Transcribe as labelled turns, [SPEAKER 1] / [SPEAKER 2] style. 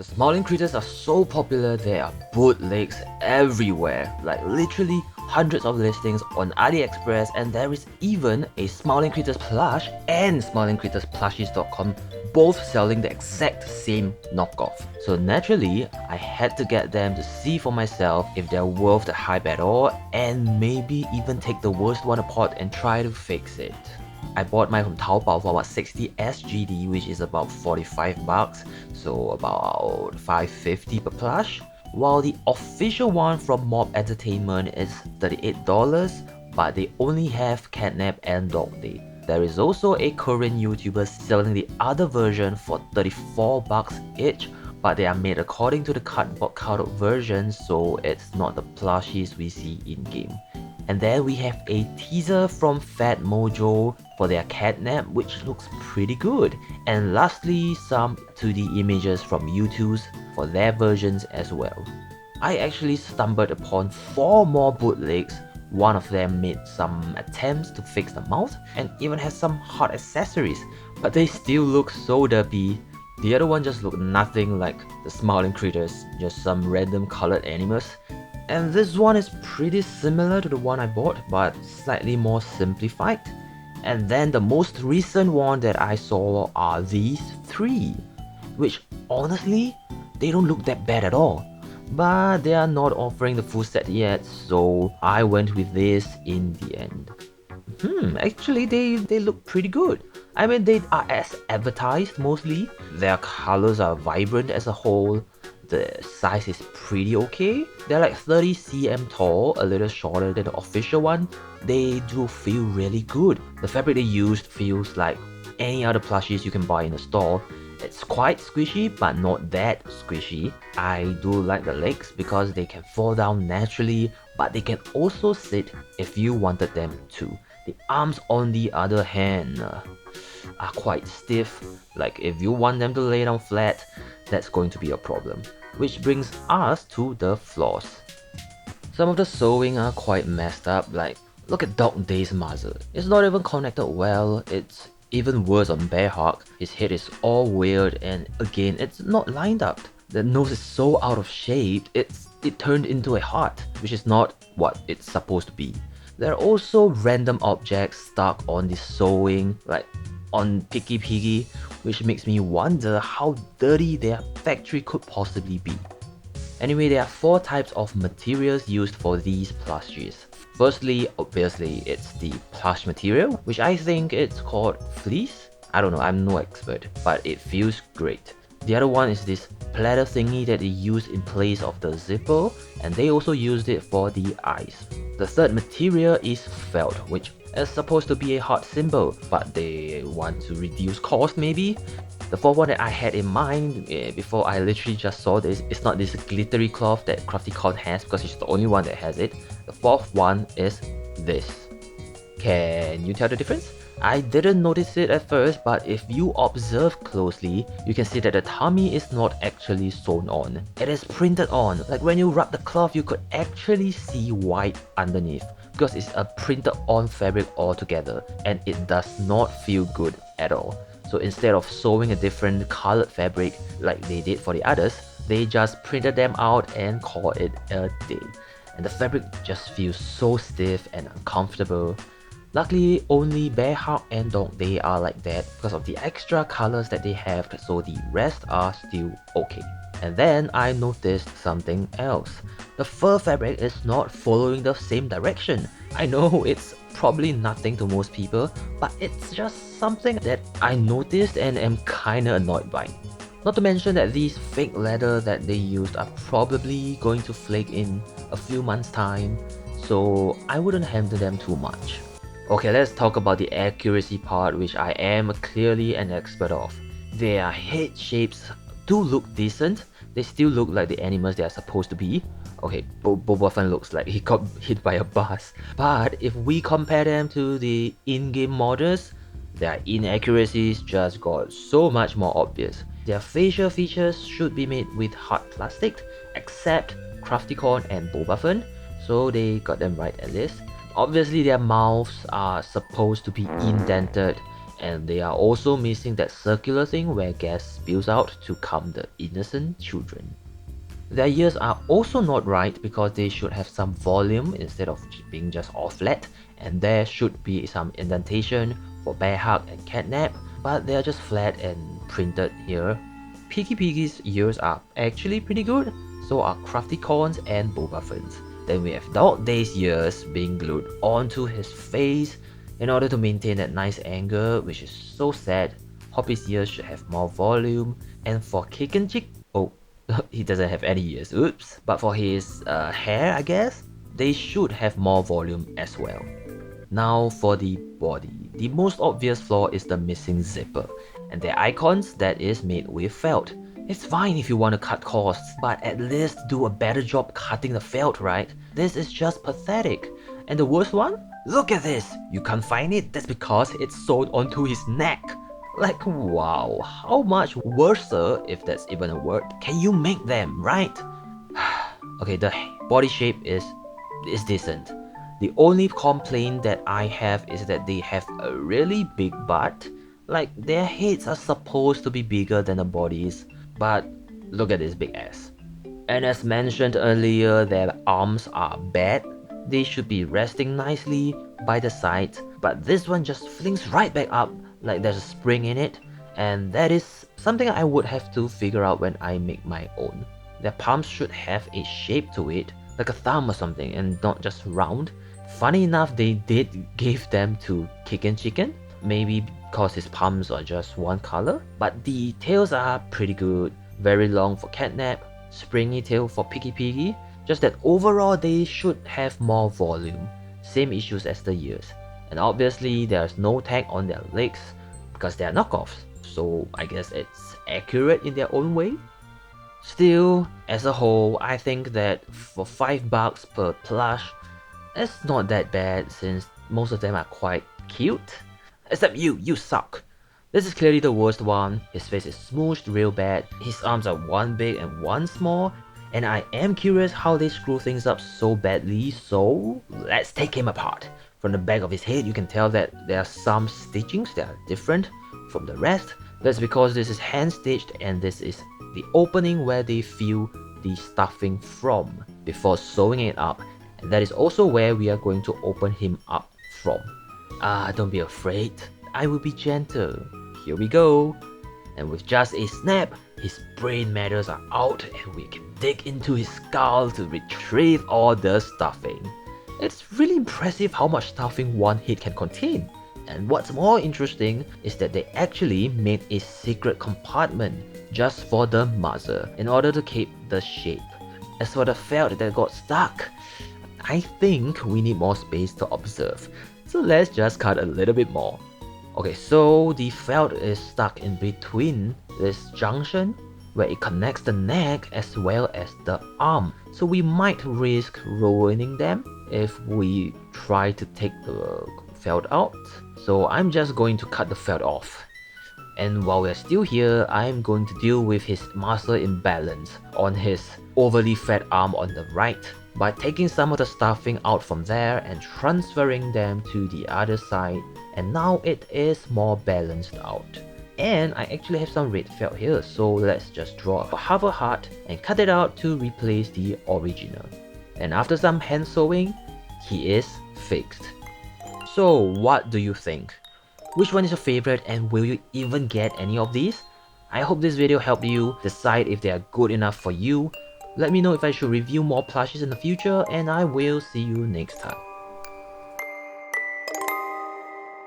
[SPEAKER 1] The smiling critters are so popular, there are bootlegs everywhere, like literally hundreds of listings on AliExpress, and there is even a Smiling Critters plush and smilingcrittersplushies.com, both selling the exact same knockoff. So naturally, I had to get them to see for myself if they're worth the hype at all, and maybe even take the worst one apart and try to fix it. I bought mine from Taobao for about 60 SGD, which is about 45 bucks, so about 550 per plush, while the official one from Mob Entertainment is $38, but they only have Catnap and Dog Day. There is also a Korean YouTuber selling the other version for 34 bucks each, but they are made according to the cardboard cutout version, so it's not the plushies we see in-game. And then we have a teaser from Fat Mojo for their Catnap, which looks pretty good. And lastly, some 2D images from YouTube's for their versions as well. I actually stumbled upon 4 more bootlegs. One of them made some attempts to fix the mouth and even has some hot accessories, but they still look so derpy. The other one just looked nothing like the Smiling Critters, just some random colored animals. And this one is pretty similar to the one I bought, but slightly more simplified. And then the most recent one that I saw are these 3, which honestly, they don't look that bad at all. But they are not offering the full set yet, so I went with this in the end. Actually they look pretty good. I mean, they are as advertised mostly. Their colors are vibrant as a whole. The size is pretty okay. They're like 30 cm tall, a little shorter than the official one. They do feel really good. The fabric they used feels like any other plushies you can buy in a store. It's quite squishy, but not that squishy. I do like the legs because they can fall down naturally, but they can also sit if you wanted them to. The arms, on the other hand, are quite stiff. Like if you want them to lay down flat, that's going to be a problem. Which brings us to the flaws. Some of the sewing are quite messed up, like look at Dog Day's muzzle. It's not even connected well. It's even worse on Bearhawk. His head is all weird, and again, it's not lined up. The nose is so out of shape, it turned into a heart, which is not what it's supposed to be. There are also random objects stuck on the sewing, like on Picky Piggy, which makes me wonder how dirty their factory could possibly be. Anyway, there are 4 types of materials used for these plushies. Firstly, obviously, it's the plush material, which I think it's called fleece. I don't know, I'm no expert, but it feels great. The other one is this platter thingy that they use in place of the zipper, and they also used it for the eyes. The third material is felt, which is supposed to be a hot symbol, but they want to reduce cost maybe. The fourth one that I had in mind before I literally just saw this, it's not this glittery cloth that CraftyCon has because it's the only one that has it. The fourth one is this. Can you tell the difference? I didn't notice it at first, but if you observe closely, you can see that the tummy is not actually sewn on. It is printed on. Like when you rub the cloth, you could actually see white underneath because it's a printed on fabric altogether, and it does not feel good at all. So instead of sewing a different colored fabric like they did for the others, they just printed them out and called it a day. And the fabric just feels so stiff and uncomfortable. Luckily, only Bearhawk and Dog Day are like that because of the extra colors that they have, so the rest are still okay. And then I noticed something else. The fur fabric is not following the same direction. I know it's probably nothing to most people, but it's just something that I noticed and am kinda annoyed by. Not to mention that these fake leather that they used are probably going to flake in a few months' time, so I wouldn't handle them too much. Okay, let's talk about the accuracy part, which I am clearly an expert of. Their head shapes do look decent. They still look like the animals they are supposed to be. Okay, Boba Fett looks like he got hit by a bus. But if we compare them to the in-game models, their inaccuracies just got so much more obvious. Their facial features should be made with hard plastic, except CraftyCon and Boba Fett, so they got them right at least. Obviously their mouths are supposed to be indented, and they are also missing that circular thing where gas spills out to calm the innocent children. Their ears are also not right because they should have some volume instead of being just all flat, and there should be some indentation for bear hug and catnap, but they are just flat and printed here. Piggy Piggy's ears are actually pretty good, so are Crafty Corn's and Bobaffin's. Then we have Dog Day's ears being glued onto his face in order to maintain that nice angle, which is so sad. Hoppy's ears should have more volume, and for Kick and Chick, oh, he doesn't have any ears, oops. But for his hair, I guess, they should have more volume as well. Now for the body. The most obvious flaw is the missing zipper, and their icons that is made with felt. It's fine if you want to cut costs, but at least do a better job cutting the felt, right? This is just pathetic. And the worst one? Look at this! You can't find it, that's because it's sewed onto his neck. Like, wow, how much worse, if that's even a word, can you make them, right? Okay, the body shape is decent. The only complaint that I have is that they have a really big butt. Like, their heads are supposed to be bigger than the bodies, but look at this big ass. And as mentioned earlier, their arms are bad. They should be resting nicely by the side, but this one just flings right back up like there's a spring in it, and that is something I would have to figure out when I make my own. Their palms should have a shape to it, like a thumb or something, and not just round. Funny enough, they did give them to Kickin' Chicken, maybe because his palms are just one color, but the tails are pretty good. Very long for Catnap, springy tail for Piggy Piggy, just that overall they should have more volume. Same issues as the ears. And obviously there's no tag on their legs because they are knockoffs, so I guess it's accurate in their own way. Still, as a whole, I think that for $5 per plush, it's not that bad since most of them are quite cute. Except you suck. This is clearly the worst one. His face is smooshed real bad, his arms are one big and one small, and I am curious how they screw things up so badly, so let's take him apart. From the back of his head, you can tell that there are some stitchings that are different from the rest. That's because this is hand stitched and this is the opening where they fill the stuffing from before sewing it up, and that is also where we are going to open him up from. Don't be afraid, I will be gentle. Here we go. And with just a snap, his brain matters are out and we can dig into his skull to retrieve all the stuffing. It's really impressive how much stuffing one head can contain. And what's more interesting is that they actually made a secret compartment just for the muzzle in order to keep the shape. As for the felt that got stuck, I think we need more space to observe. So let's just cut a little bit more. Okay, so the felt is stuck in between this junction where it connects the neck as well as the arm. So we might risk ruining them if we try to take the felt out. So I'm just going to cut the felt off. And while we're still here, I'm going to deal with his muscle imbalance on his overly fat arm on the right by taking some of the stuffing out from there and transferring them to the other side, and now it is more balanced out. And I actually have some red felt here, so let's just draw half a heart and cut it out to replace the original. And after some hand sewing, he is fixed. So what do you think? Which one is your favorite, and will you even get any of these? I hope this video helped you decide if they are good enough for you. Let me know if I should review more plushies in the future, and I will see you next time.